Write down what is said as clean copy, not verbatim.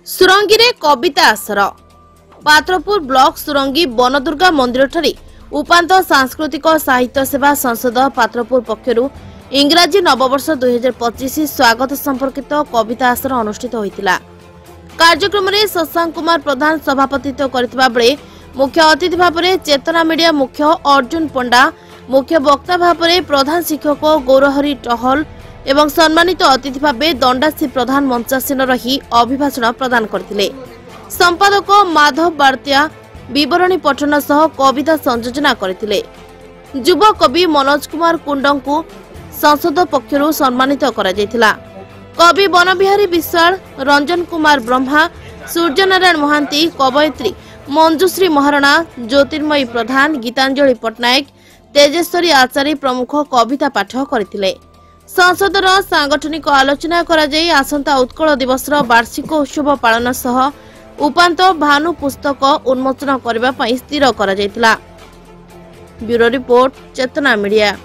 सुरंगी रे कविता आसर पात्रपुर ब्लॉक सुरंगी बनदुर्गा मंदिर ठारे उपांत सांस्कृतिक साहित्य सेवा संसद पात्रपुर पक्षरु इंग्राजी नववर्ष 2025 स्वागत संपर्कित कविता आसर अनुष्ठित होइतिला। कार्यक्रम में शशांक कुमार प्रधान सभापतित्व करथिबा बेले मुख्य अतिथि भाव में चेतना मीडिया मुख्य अर्जुन पंडा, मुख्य वक्ता भाव में प्रधान शिक्षक गौरहरी टहल एवं सम्मानित अतिथि भाव दंडासी प्रधान मंचासीन रही अभिभाषण प्रदान करथिले। संपादक माधव बार्तिया विवरणी पठन सह कविता संयोजना करथिले। युव कवि मनोज कुमार कुंड को संसद पक्षरु सम्मानित करा जायतिला। कवि बनबिहारी विश्वाल, रंजन कुमार ब्रह्मा, सूर्यनारायण महांती, कवयित्री मंजुश्री महारणा, ज्योतिर्मयी प्रधान, गीतांजलि पट्टनायक, तेजेश्वरी आचार्य प्रमुख कविता पाठ करथिले। संसदर सांगठनिक आलोचना करा जाई आसंता उत्कल दिवसर वार्षिक उत्सव पालन सह उपांत भानु पुस्तक उन्मोचन करबा पई स्थिर करा जायतिला। ब्यूरो रिपोर्ट, चेतना मीडिया।